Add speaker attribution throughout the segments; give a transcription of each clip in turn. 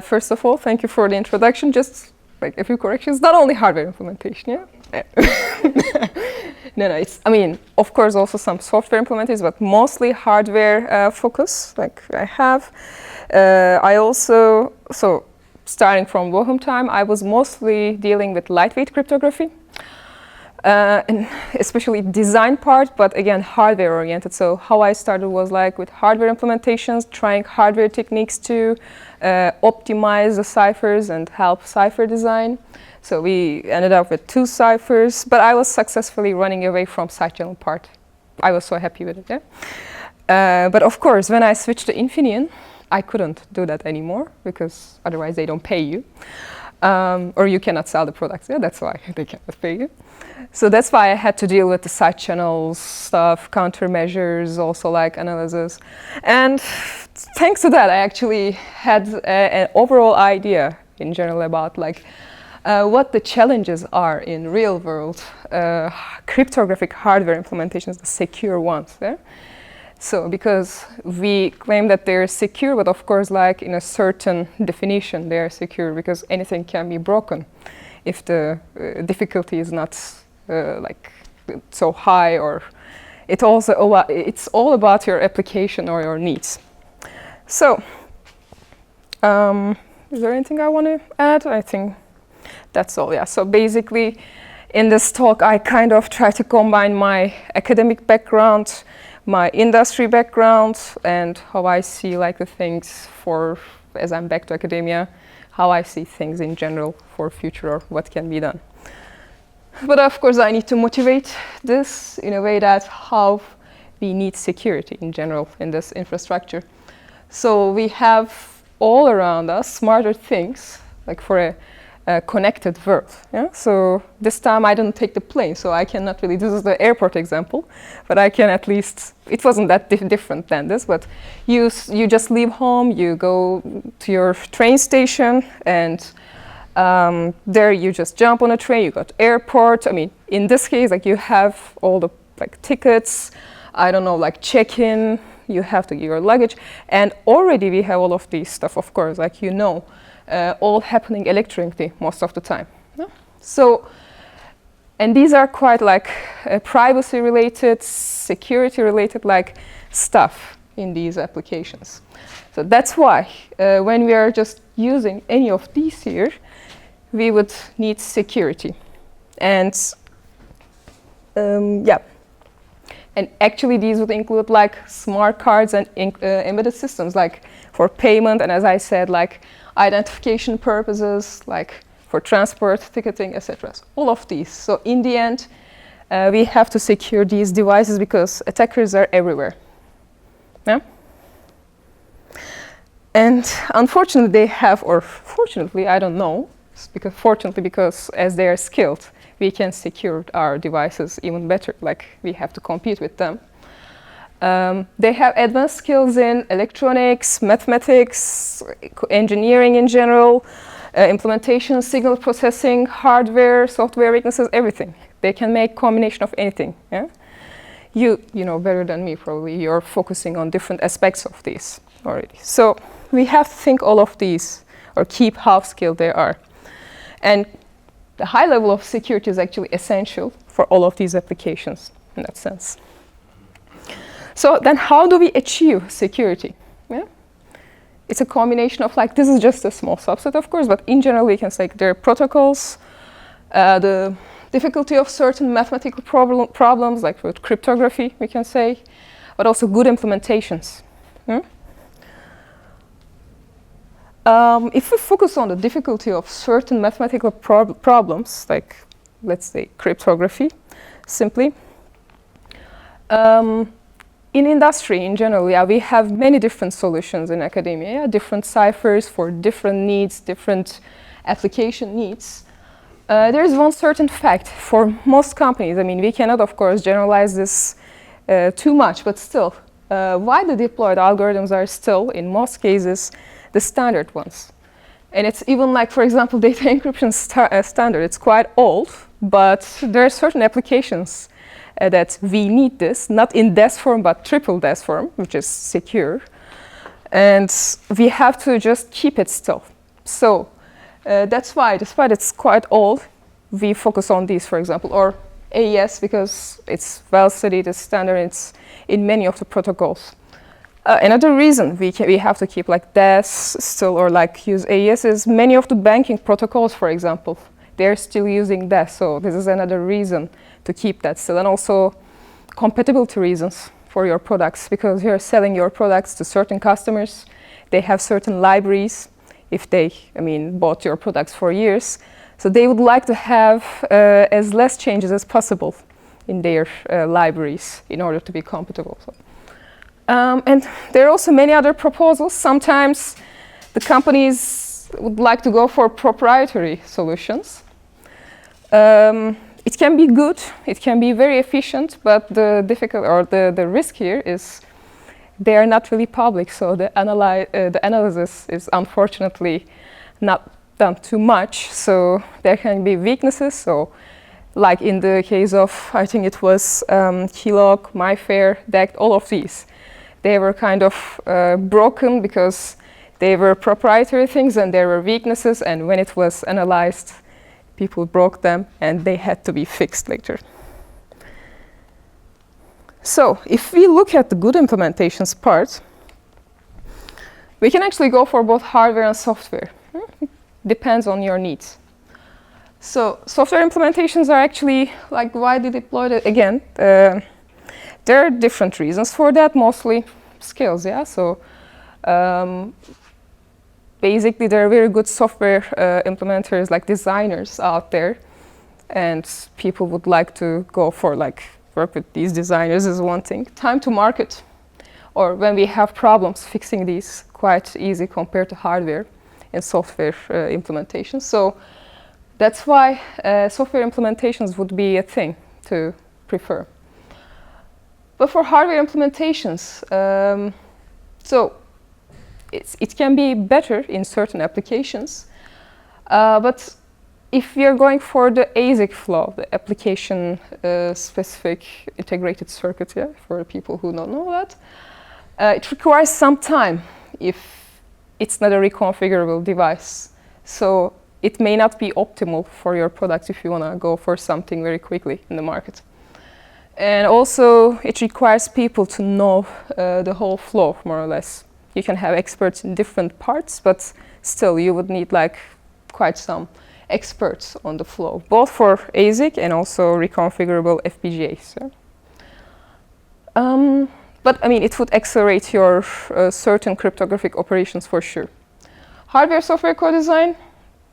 Speaker 1: First of all, thank you for the introduction. Just like a few corrections, not only hardware implementation, yeah? No, it's, I mean, of course, also some software implementations, but mostly hardware focus, like I have. I also, so starting from Bochum time, I was mostly dealing with lightweight cryptography. And especially design part, but again, hardware oriented. So how I started was like with hardware implementations, trying hardware techniques to optimize the ciphers and help cipher design. So we ended up with 2 ciphers, but I was successfully running away from side channel part. I was so happy with it, yeah. But of course, when I switched to Infineon, I couldn't do that anymore because otherwise they don't pay you. Or you cannot sell the products, yeah, that's why they cannot pay you. So that's why I had to deal with the side channels stuff, countermeasures, also like analysis. And thanks to that, I actually had an overall idea in general about like what the challenges are in real world cryptographic hardware implementations, the secure ones. Yeah? So because we claim that they're secure, but of course like in a certain definition they are secure because anything can be broken if the difficulty is not like so high, or it's all about your application or your needs. So is there anything I want to add? I think that's all, yeah. So basically in this talk I kind of try to combine my academic background, my industry background, and how I see like the things for, as I'm back to academia, how I see things in general for future or what can be done. But of course I need to motivate this in a way that how we need security in general in this infrastructure. So we have all around us smarter things, like for a connected world. Yeah? So this time I didn't take the plane, so I cannot really, this is the airport example, but I can at least, it wasn't that different than this, but you just leave home, you go to your train station, and there you just jump on a train, you go to airport. I mean, in this case, like you have all the like tickets, I don't know, like check-in, you have to give your luggage, and already we have all of these stuff, of course, like you know, all happening electronically most of the time. Yeah? So, and these are quite like privacy related, security related like stuff in these applications. So that's why when we are just using any of these here, we would need security. And yeah, and actually these would include like smart cards and embedded systems, like for payment, and as I said, like identification purposes, like for transport, ticketing, etc. All of these. So in the end, we have to secure these devices because attackers are everywhere. Yeah? And unfortunately they have, or fortunately, I don't know, because fortunately, because as they are skilled, we can secure our devices even better, like we have to compete with them. They have advanced skills in electronics, mathematics, engineering in general, implementation, signal processing, hardware, software weaknesses, everything. They can make combination of anything. Yeah? You know better than me probably, you're focusing on different aspects of these already. So we have to think all of these, or keep how skilled they are. And the high level of security is actually essential for all of these applications in that sense. So then how do we achieve security? Yeah? It's a combination of like, this is just a small subset of course, but in general we can say there are protocols, the difficulty of certain mathematical problems, like with cryptography we can say, but also good implementations. If we focus on the difficulty of certain mathematical problems, like let's say cryptography, simply, in industry in general, yeah, we have many different solutions in academia, yeah, different ciphers for different needs, different application needs. There is one certain fact for most companies. I mean, we cannot, of course, generalize this too much, but still, widely deployed algorithms are still, in most cases, the standard ones. And it's even like, for example, data encryption standard. It's quite old, but there are certain applications that we need this, not in DES form, but triple DES form, which is secure. and we have to just keep it still. So that's why, despite it's quite old, we focus on these, for example, or AES, because it's well studied, it's standard, it's in many of the protocols. Another reason we have to keep like DES still, or like use AES, is many of the banking protocols, for example, they're still using DES. So this is another reason to keep that still. And also compatibility reasons for your products, because you're selling your products to certain customers. They have certain libraries if they, bought your products for years. So they would like to have as less changes as possible in their libraries in order to be compatible. So, and there are also many other proposals. Sometimes the companies would like to go for proprietary solutions. It can be good, it can be very efficient, but the risk here is they are not really public, so the analysis is unfortunately not done too much, so there can be weaknesses. So like in the case of, I think it was Kellogg, MyFair, DECT, all of these, they were kind of broken because they were proprietary things and there were weaknesses, and when it was analyzed, people broke them and they had to be fixed later. So if we look at the good implementations part, we can actually go for both hardware and software. Depends on your needs. So software implementations are actually like widely deployed. Again, there are different reasons for that, mostly skills, yeah? So basically there are very good software implementers, like designers out there, and people would like to go for like work with these designers is one thing. Time to market, or when we have problems fixing these, quite easy compared to hardware and software implementations. So that's why software implementations would be a thing to prefer. But for hardware implementations, so it can be better in certain applications, but if we are going for the ASIC flow, the application specific integrated circuit, yeah, for people who don't know that, it requires some time if it's not a reconfigurable device. So it may not be optimal for your product if you want to go for something very quickly in the market. And also it requires people to know the whole flow, more or less. You can have experts in different parts, but still you would need like quite some experts on the flow, both for ASIC and also reconfigurable FPGAs. Yeah? But it would accelerate your certain cryptographic operations for sure. Hardware-software co-design,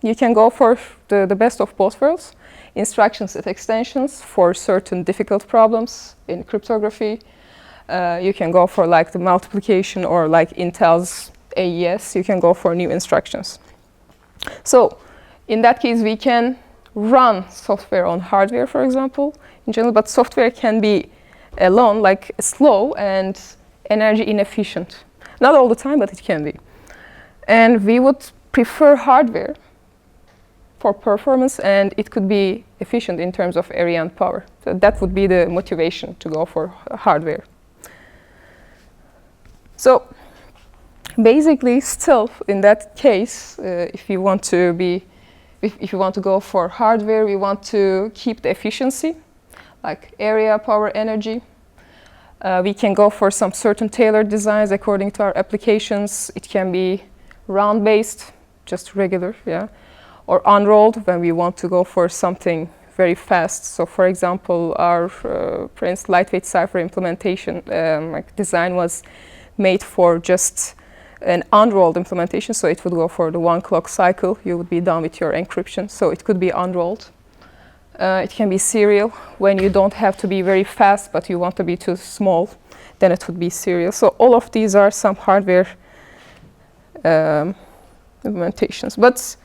Speaker 1: you can go for the best of both worlds. Instruction set extensions for certain difficult problems in cryptography. You can go for like the multiplication, or like Intel's AES, you can go for new instructions. So in that case, we can run software on hardware, for example, in general, but software can be alone like slow and energy inefficient. Not all the time, but it can be. And we would prefer hardware for performance, and it could be efficient in terms of area and power. So that would be the motivation to go for hardware. So basically, still in that case, if you want to go for hardware, we want to keep the efficiency, like area, power, energy. We can go for some certain tailored designs according to our applications. It can be round-based, just regular, yeah, or unrolled when we want to go for something very fast. So, for example, our Prince lightweight cipher implementation design was made for just an unrolled implementation, so it would go for the 1 clock cycle. You would be done with your encryption, so it could be unrolled. It can be serial when you don't have to be very fast, but you want to be too small, then it would be serial. So all of these are some hardware implementations. But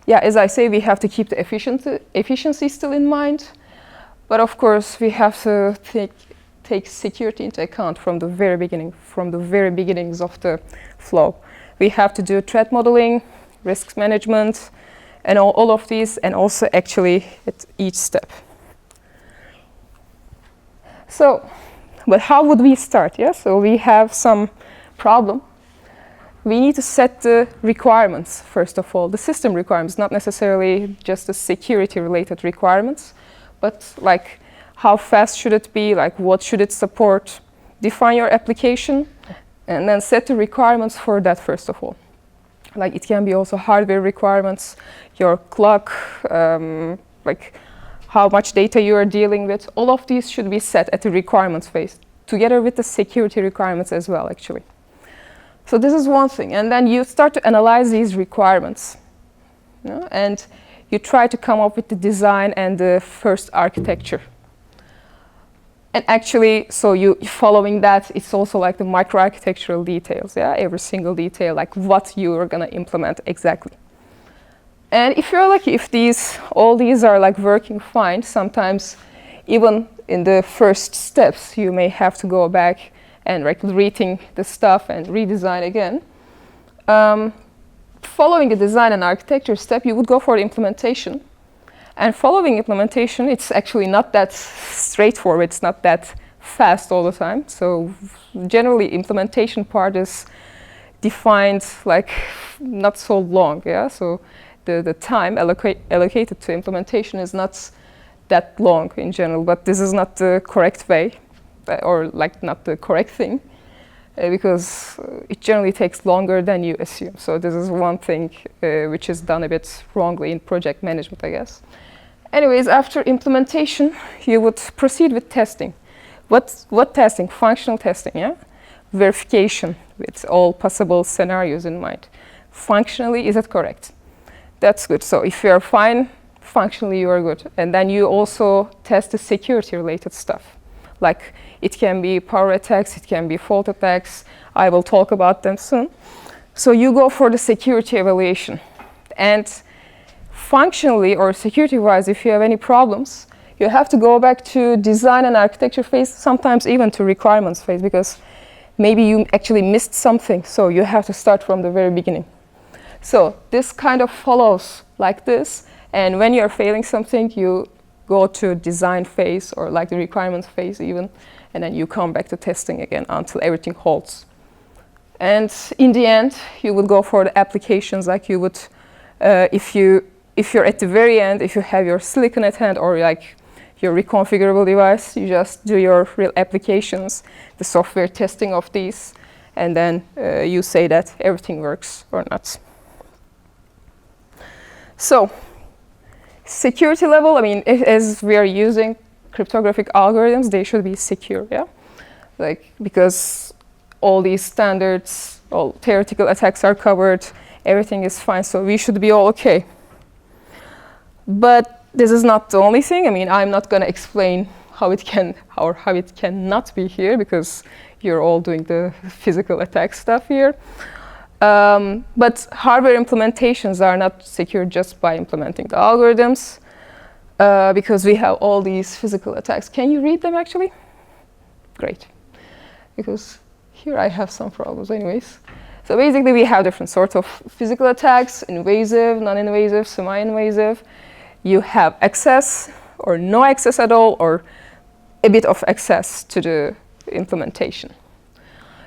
Speaker 1: yeah, as I say, we have to keep the efficiency still in mind. But of course, we have to take security into account from the very beginning, from the very beginnings of the flow. We have to do threat modeling, risk management, and all of these, and also actually at each step. So, but how would we start? Yeah, so we have some problem. we need to set the requirements, first of all, the system requirements, not necessarily just the security-related requirements, but like how fast should it be, like what should it support, define your application, and then set the requirements for that, first of all. Like it can be also hardware requirements, your clock, like how much data you are dealing with. All of these should be set at the requirements phase, together with the security requirements as well, actually. So this is one thing. And then you start to analyze these requirements. You know, and you try to come up with the design and the first architecture. And actually, so you following that, it's also like the microarchitectural details, yeah? Every single detail, like what you are gonna implement exactly. And if you're lucky, if all these are like working fine, sometimes even in the first steps, you may have to go back and like rethink the stuff and redesign again. Following a design and architecture step, you would go for the implementation. And following implementation, it's actually not that straightforward. It's not that fast all the time. So generally, implementation part is defined like not so long. Yeah. So the time allocated to implementation is not that long in general. But this is not the correct way, or like not the correct thing, because it generally takes longer than you assume. So this is one thing which is done a bit wrongly in project management, I guess. Anyways, after implementation, you would proceed with testing. What testing? Functional testing, yeah? Verification with all possible scenarios in mind. Functionally, is it correct? That's good. So if you're fine, functionally you are good. And then you also test the security-related stuff. Like it can be power attacks, it can be fault attacks. I will talk about them soon. So you go for the security evaluation. And functionally or security-wise, if you have any problems, you have to go back to design and architecture phase, sometimes even to requirements phase, because maybe you actually missed something, so you have to start from the very beginning. So this kind of follows like this, and when you're failing something, you go to design phase or like the requirements phase even, and then you come back to testing again until everything holds. And in the end, you would go for the applications like you would, if you're at the very end, if you have your silicon at hand or like your reconfigurable device, you just do your real applications, the software testing of these, and then you say that everything works or not. So, security level, I mean, as we are using cryptographic algorithms, they should be secure, yeah? Like, because all these standards, all theoretical attacks are covered, everything is fine, so we should be all okay. But this is not the only thing. I mean, I'm not going to explain how it can or how it cannot be here, because you're all doing the physical attack stuff here. But hardware implementations are not secure just by implementing the algorithms, because we have all these physical attacks. Can you read them actually? Great. Because here I have some problems anyways. So basically we have different sorts of physical attacks: invasive, non-invasive, semi-invasive. You have access or no access at all, or a bit of access to the implementation.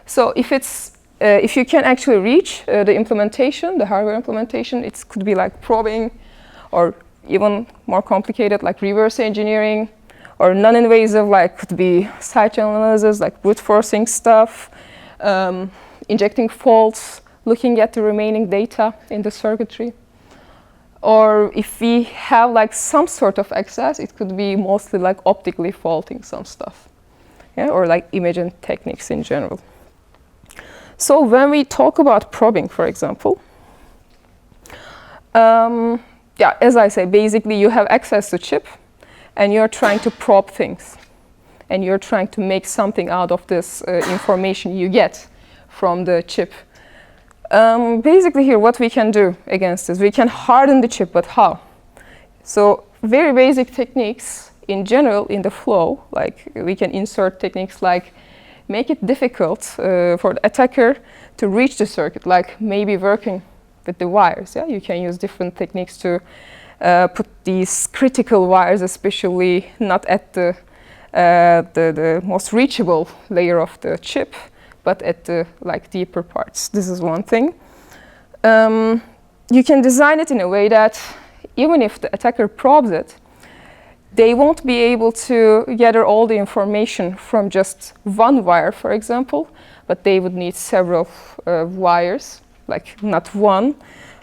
Speaker 1: So if you can actually reach the implementation, the hardware implementation, it could be like probing, or even more complicated like reverse engineering, or non-invasive like could be side channel analysis, like brute forcing stuff, injecting faults, looking at the remaining data in the circuitry. Or if we have like some sort of access, it could be mostly like optically faulting some stuff, yeah? Or like imaging techniques in general. So when we talk about probing, for example, yeah, as I say, basically you have access to chip, and you're trying to probe things, and you're trying to make something out of this information you get from the chip. Basically here, what we can do against this, we can harden the chip, but how? So very basic techniques in general in the flow, like we can insert techniques like make it difficult for the attacker to reach the circuit, like maybe working with the wires. Yeah, you can use different techniques to put these critical wires, especially not at the most reachable layer of the chip, but at the like deeper parts. This is one thing. You can design it in a way that even if the attacker probes it, they won't be able to gather all the information from just one wire, for example, but they would need several wires, like not one,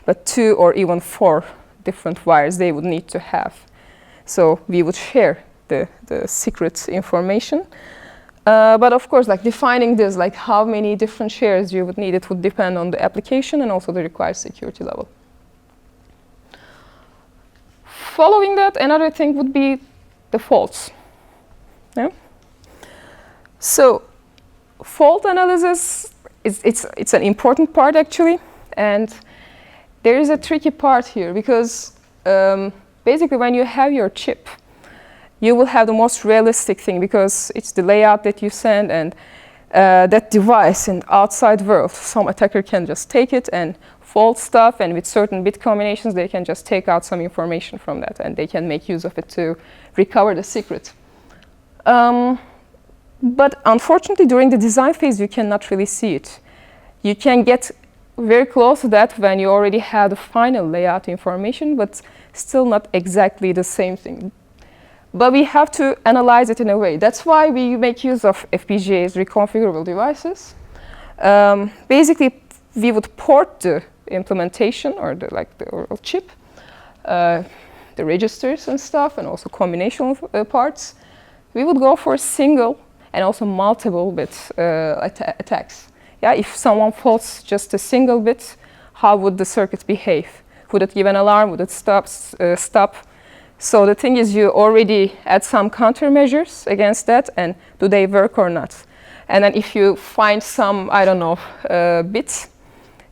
Speaker 1: but 2 or even 4 different wires they would need to have. So we would share the secret information. But of course, like defining this, like how many different shares you would need, it would depend on the application and also the required security level. Following that, another thing would be the faults. Yeah? So fault analysis, it's an important part actually, and there is a tricky part here because basically when you have your chip, you will have the most realistic thing because it's the layout that you send, and that device in outside world, some attacker can just take it and fault stuff, and with certain bit combinations they can just take out some information from that and they can make use of it to recover the secret. But unfortunately during the design phase you cannot really see it. You can get very close to that when you already have the final layout information, but still not exactly the same thing. But we have to analyze it in a way. That's why we make use of FPGAs, reconfigurable devices. Basically, we would port the implementation or the overall chip, the registers and stuff, and also combinational parts. We would go for single and also multiple bit attacks. Yeah, if someone faults just a single bit, how would the circuit behave? Would it give an alarm? Would it stop? So the thing is, you already add some countermeasures against that, and do they work or not? And then if you find some, I don't know, bit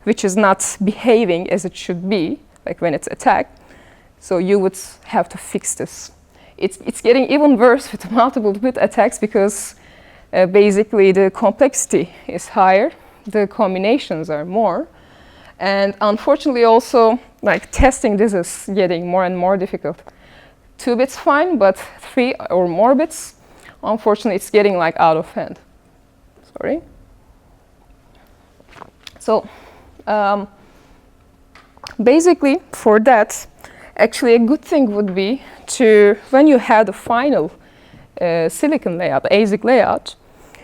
Speaker 1: which is not behaving as it should be, like when it's attacked, so you would have to fix this. It's getting even worse with multiple bit attacks because basically the complexity is higher, the combinations are more, and unfortunately also like testing this is getting more and more difficult. 2 bits fine, but 3 or more bits, unfortunately it's getting like out of hand. Sorry. So basically for that, actually a good thing would be to, when you have the final silicon layout, ASIC layout,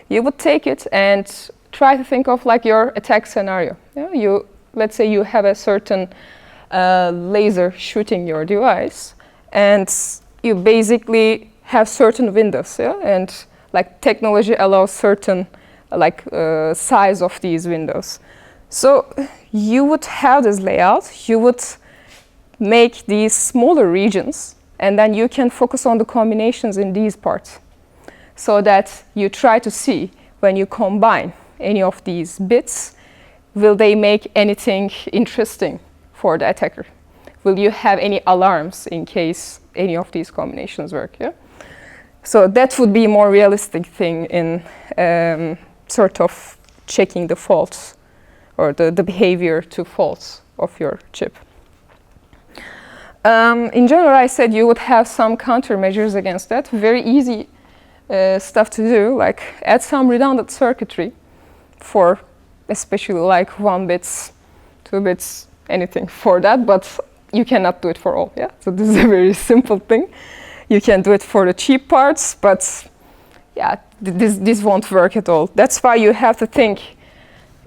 Speaker 1: you would take it and try to think of like your attack scenario. Yeah? Let's say you have a certain laser shooting your device, and you basically have certain windows, yeah? And like technology allows certain like size of these windows. So you would have this layout, you would make these smaller regions, and then you can focus on the combinations in these parts, so that you try to see when you combine any of these bits, will they make anything interesting for the attacker? Will you have any alarms in case any of these combinations work? Yeah? So that would be a more realistic thing in sort of checking the faults or the behavior to faults of your chip. In general, I said you would have some countermeasures against that. Very easy stuff to do, like add some redundant circuitry for especially like 1 bits, 2 bits, anything for that, but you cannot do it for all. Yeah, so this is a very simple thing. You can do it for the cheap parts, but yeah, this won't work at all. That's why you have to think,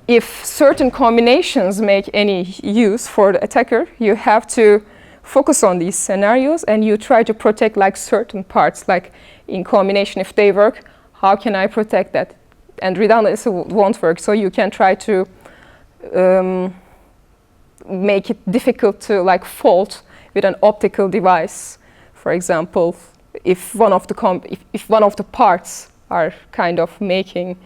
Speaker 1: if certain combinations make any use for the attacker, you have to focus on these scenarios and you try to protect like certain parts, like in combination, if they work, how can I protect that? And redundancy won't work, so you can try to make it difficult to like fault with an optical device. For example, if one of the parts are kind of making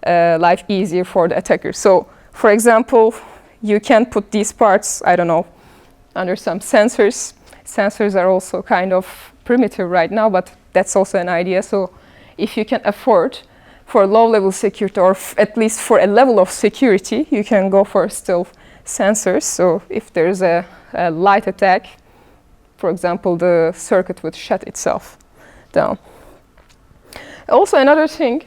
Speaker 1: life easier for the attacker. So, for example, you can put these parts, I don't know, under some sensors. Sensors are also kind of primitive right now, but that's also an idea. So, if you can afford for low-level security, or at least for a level of security, you can go for still sensors. So, if there's a light attack, for example, the circuit would shut itself down. Also, another thing,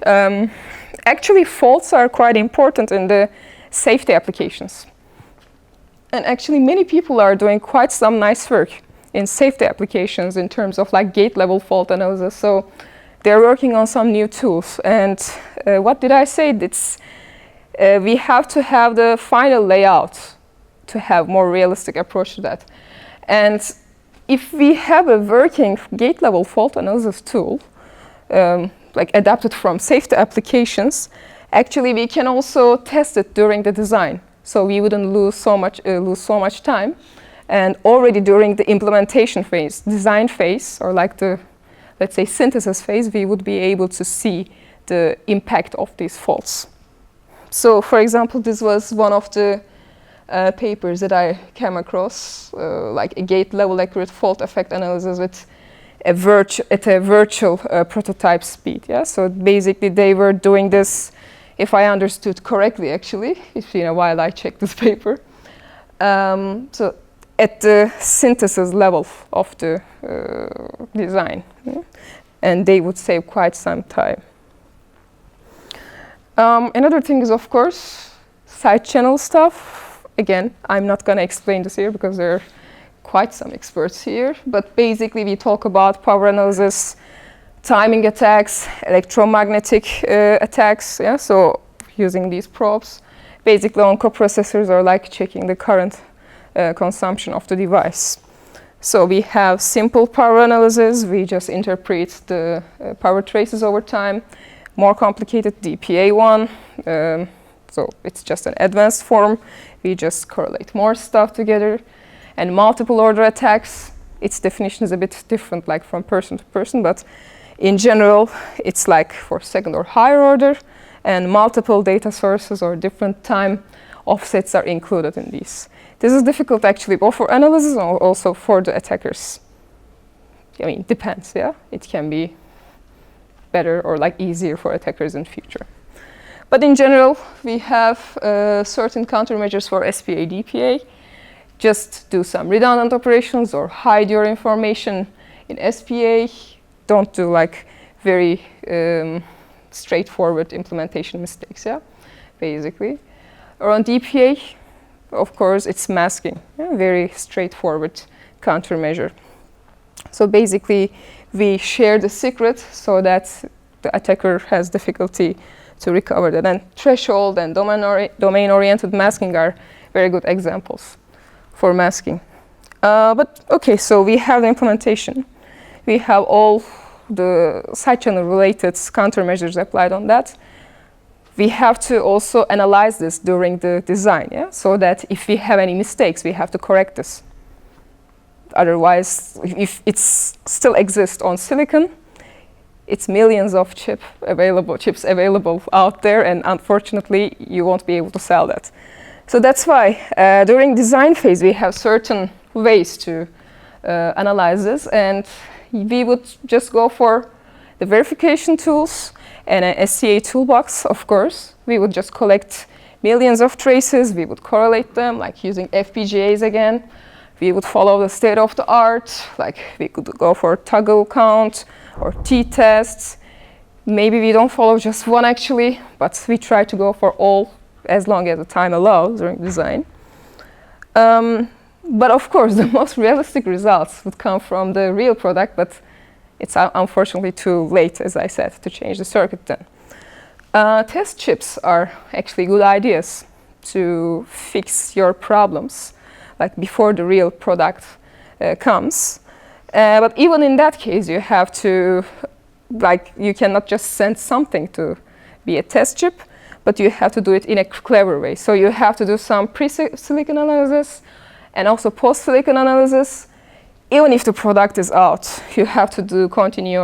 Speaker 1: actually faults are quite important in the safety applications. And actually many people are doing quite some nice work in safety applications in terms of like gate level fault analysis. So they're working on some new tools. And what did I say? It's, we have to have the final layout to have more realistic approach to that. And if we have a working gate level fault analysis tool, like adapted from safety applications, actually we can also test it during the design. So we wouldn't lose so much time. And already during the implementation phase, design phase, or like the, let's say, synthesis phase, we would be able to see the impact of these faults. So for example, this was one of the papers that I came across, like a gate level accurate fault effect analysis with a virtual prototype speed. Yeah? So basically they were doing this, if I understood correctly actually, it's been a while I checked this paper. So at the synthesis level of the design. Yeah? And they would save quite some time. Another thing is, of course, side channel stuff. Again, I'm not going to explain this here because there are quite some experts here. But basically, we talk about power analysis, timing attacks, electromagnetic attacks. Yeah? So using these probes, basically on coprocessors are like checking the current consumption of the device. So we have simple power analysis. We just interpret the power traces over time. More complicated DPA one. So it's just an advanced form. We just correlate more stuff together. And multiple order attacks, its definition is a bit different, like from person to person, but in general, it's like for second or higher order, and multiple data sources or different time offsets are included in these. This is difficult actually both for analysis and also for the attackers. I mean, depends, yeah? It can be better or like easier for attackers in future. But in general, we have certain countermeasures for SPA, DPA. Just do some redundant operations or hide your information in SPA. Don't do like very straightforward implementation mistakes, yeah, basically. Or on DPA, of course, it's masking, yeah? Very straightforward countermeasure. So basically, we share the secret so that the attacker has difficulty to recover that. And threshold and domain-oriented masking are very good examples for masking. But okay, so we have the implementation. We have all the side channel related countermeasures applied on that. We have to also analyze this during the design, yeah? So that if we have any mistakes, we have to correct this. Otherwise, if it still exists on silicon, it's millions of chips available out there, and unfortunately, you won't be able to sell that. So that's why during design phase, we have certain ways to analyze this, and we would just go for the verification tools and an SCA toolbox, of course. We would just collect millions of traces. We would correlate them, like using FPGAs again. We would follow the state of the art, like we could go for toggle count or t-tests. Maybe we don't follow just one actually, but we try to go for all as long as the time allows during design. But of course, the most realistic results would come from the real product, but it's unfortunately too late, as I said, to change the circuit then. Test chips are actually good ideas to fix your problems, like before the real product comes. But even in that case, you have to, like, you cannot just send something to be a test chip, but you have to do it in a clever way. So you have to do some pre-silicon analysis and also post-silicon analysis. Even if the product is out, you have to continue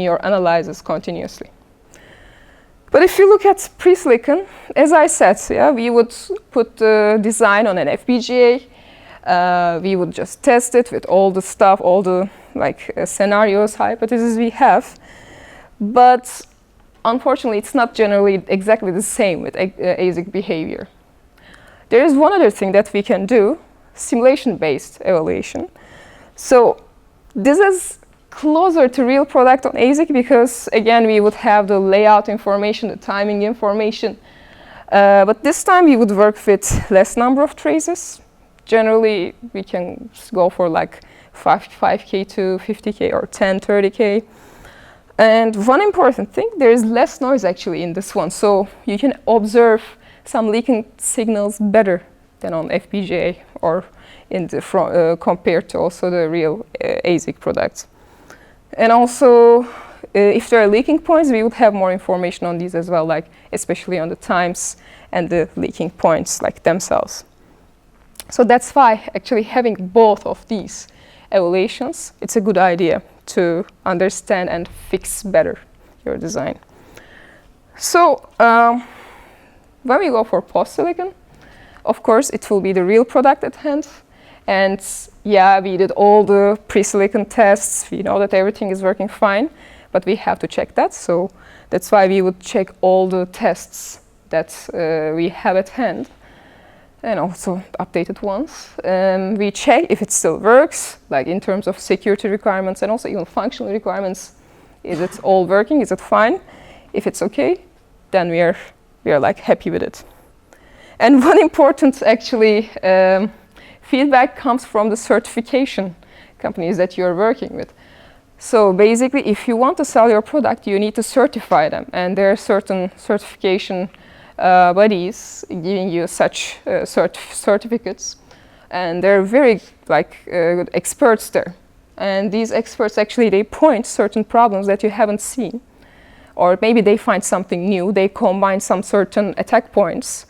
Speaker 1: your analysis continuously. But if you look at pre-silicon, as I said, yeah, we would put the design on an FPGA. We would just test it with all the stuff, all the scenarios, hypotheses we have. But unfortunately, it's not generally exactly the same with ASIC behavior. There is one other thing that we can do, simulation-based evaluation. So this is closer to real product on ASIC because, again, we would have the layout information, the timing information. But this time we would work with less number of traces. Generally, we can go for like 5K to 50K or 10, 30K. And one important thing, there is less noise actually in this one. So you can observe some leaking signals better than on FPGA or in the compared to also the real ASIC products. And also, if there are leaking points, we would have more information on these as well, like especially on the times and the leaking points like themselves. So that's why actually having both of these evaluations, it's a good idea to understand and fix better your design. So when we go for post-silicon, of course, it will be the real product at hand. And yeah, we did all the pre-silicon tests. We know that everything is working fine, but we have to check that. So that's why we would check all the tests that we have at hand, and also updated ones. We check if it still works, like in terms of security requirements and also even functional requirements. Is it all working? Is it fine? If it's okay, then we are like happy with it. And one important actually feedback comes from the certification companies that you're working with. So basically, if you want to sell your product, you need to certify them. And there are certain certification bodies giving you such certificates. And they're very good experts there. And these experts actually, they point certain problems that you haven't seen. Or maybe they find something new. They combine some certain attack points.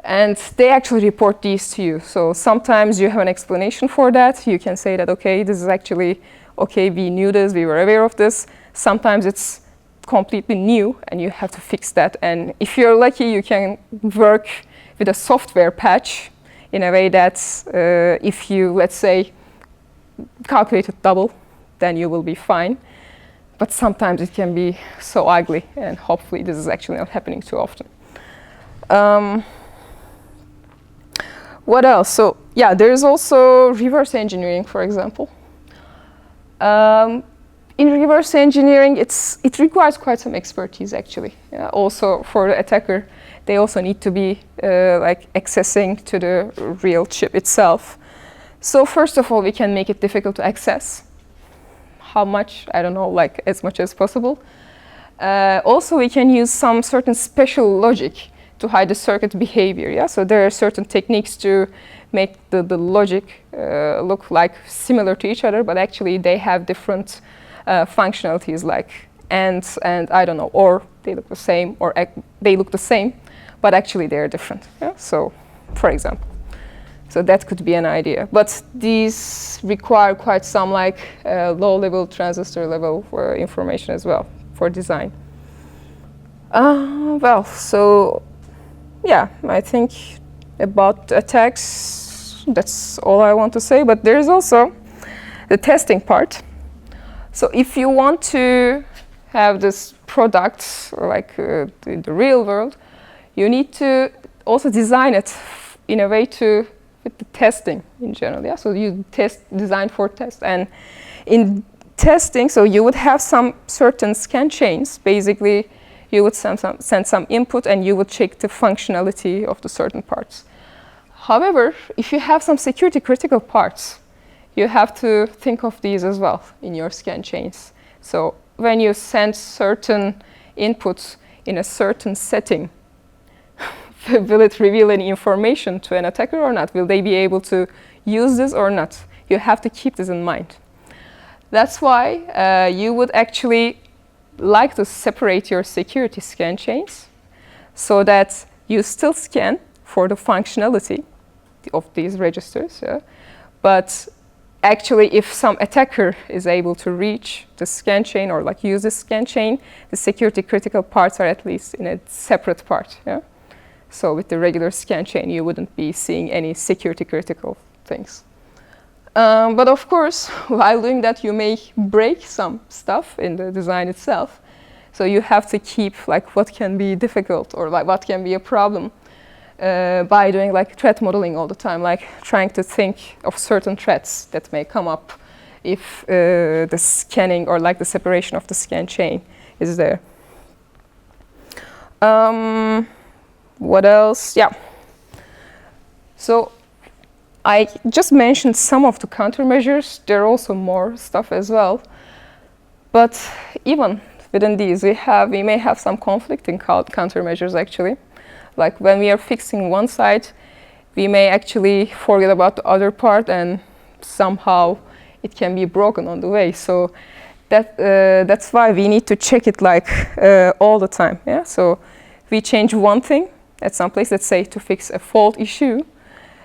Speaker 1: And they actually report these to you. So sometimes you have an explanation for that. You can say that, okay, this is actually, okay, we knew this, we were aware of this. Sometimes it's completely new and you have to fix that. And if you're lucky, you can work with a software patch in a way that if you, let's say, calculate it double, then you will be fine. But sometimes it can be so ugly, and hopefully this is actually not happening too often. What else? So yeah, there is also reverse engineering, for example. In reverse engineering, it requires quite some expertise, actually. Also, for the attacker, they also need to be accessing to the real chip itself. So first of all, we can make it difficult to access. How much? I don't know, like as much as possible. Also, we can use some certain special logic to hide the circuit behavior. Yeah? So there are certain techniques to make the logic look like similar to each other, but actually they have different functionalities, like and I don't know, or they look the same, or they look the same, but actually they are different. Yeah? So, for example, so that could be an idea. But these require quite some low-level, transistor-level information as well for design. Well, so yeah, I think about attacks, that's all I want to say. But there is also the testing part. So if you want to have this product in the real world, you need to also design it in a way to fit the testing in general. Yeah? So you design for test. And in testing, so you would have some certain scan chains. Basically, you would send some input and you would check the functionality of the certain parts. However, if you have some security critical parts, you have to think of these as well in your scan chains. So when you send certain inputs in a certain setting, will it reveal any information to an attacker or not? Will they be able to use this or not? You have to keep this in mind. That's why you would actually like to separate your security scan chains so that you still scan for the functionality of these registers. Yeah? But actually, if some attacker is able to reach the scan chain or use the scan chain, the security critical parts are at least in a separate part. Yeah? So with the regular scan chain, you wouldn't be seeing any security critical things. But of course, while doing that, you may break some stuff in the design itself. So you have to keep what can be difficult or what can be a problem by doing threat modeling all the time, trying to think of certain threats that may come up if the scanning or like the separation of the scan chain is there. What else? Yeah. So I just mentioned some of the countermeasures. There are also more stuff as well. But even within these, we may have some conflicting countermeasures actually. Like when we are fixing one side, we may actually forget about the other part, and somehow it can be broken on the way. So that's why we need to check it like all the time. Yeah. So we change one thing at some place, let's say to fix a fault issue,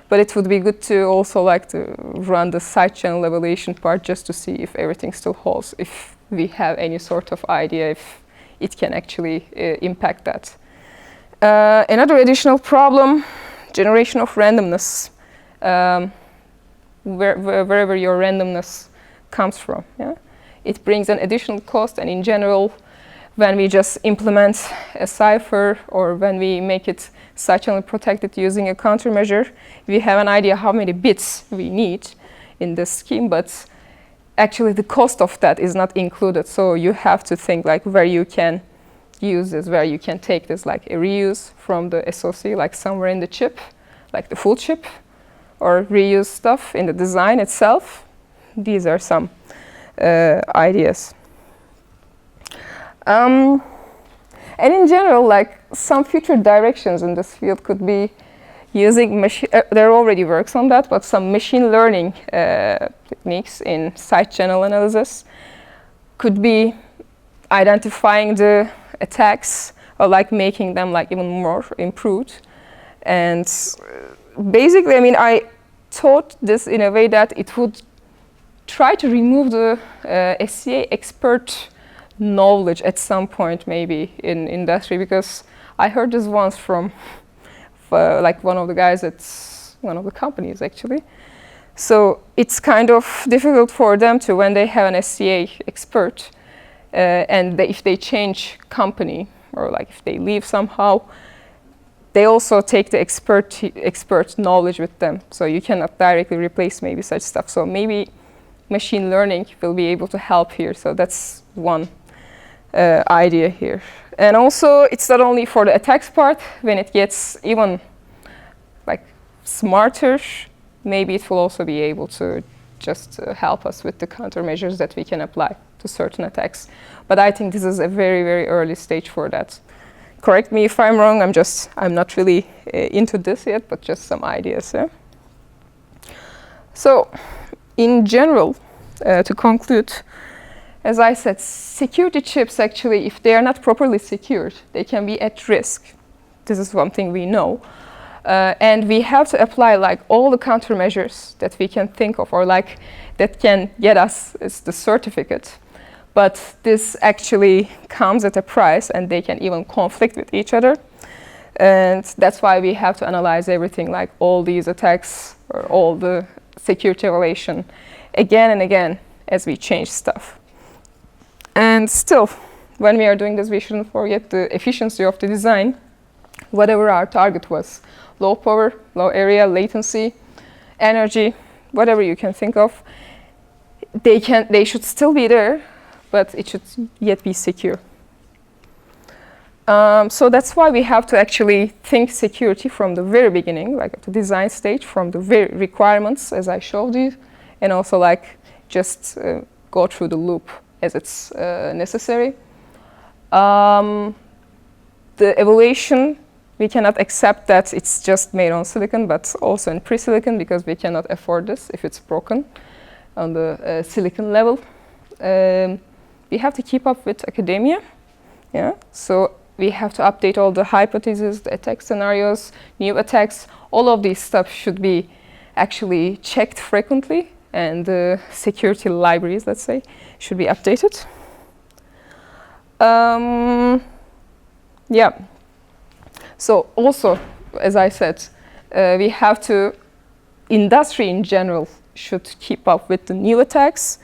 Speaker 1: but it would be good to also like to run the side channel evaluation part just to see if everything still holds, if we have any sort of idea if it can actually impact that. Another additional problem, generation of randomness, wherever your randomness comes from. Yeah? It brings an additional cost, and in general, when we just implement a cipher or when we make it side channel protected using a countermeasure, we have an idea how many bits we need in this scheme, but actually the cost of that is not included. So you have to think like where you can use this, where you can take this, like a reuse from the SoC, like somewhere in the chip, like the full chip, or reuse stuff in the design itself. These are some ideas. And in general, like some future directions in this field could be using there already works on that, but some machine learning techniques in side channel analysis could be identifying the attacks or like making them like even more improved. And basically, I mean, I thought this in a way that it would try to remove the SCA expert knowledge at some point maybe in industry, because I heard this once from like one of the guys at one of the companies actually. So it's kind of difficult for them to, when they have an SCA expert and if they change company or like if they leave somehow, they also take the expert knowledge with them. So you cannot directly replace maybe such stuff. So maybe machine learning will be able to help here. So that's one idea here. And also, it's not only for the attacks part. When it gets even like smarter, maybe it will also be able to just help us with the countermeasures that we can apply to certain attacks. But I think this is a very, very early stage for that. Correct me if I'm wrong. I'm not really into this yet, but just some ideas. Yeah? So, in general, to conclude, as I said, security chips actually, if they are not properly secured, they can be at risk. This is one thing we know. And we have to apply like all the countermeasures that we can think of, or like that can get us the certificate. But this actually comes at a price, and they can even conflict with each other. And that's why we have to analyze everything, like all these attacks or all the security evaluation again and again as we change stuff. And still, when we are doing this, we shouldn't forget the efficiency of the design. Whatever our target was, low power, low area, latency, energy, whatever you can think of, they should still be there, but it should yet be secure. So that's why we have to actually think security from the very beginning, like at the design stage, from the very requirements, as I showed you, and also like just go through the loop as it's necessary. The evaluation, we cannot accept that it's just made on silicon, but also in pre-silicon, because we cannot afford this if it's broken on the silicon level. We have to keep up with academia. Yeah? So we have to update all the hypotheses, the attack scenarios, new attacks. All of these stuff should be actually checked frequently, and the security libraries, let's say, should be updated. Yeah. So also, as I said, we have to, industry in general should keep up with the new attacks,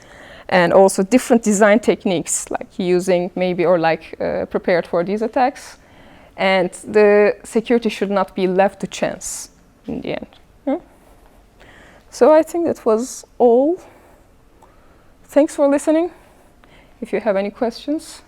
Speaker 1: and also different design techniques, like using maybe or like prepared for these attacks. And the security should not be left to chance in the end. Yeah? So I think that was all. thanks for listening. If you have any questions.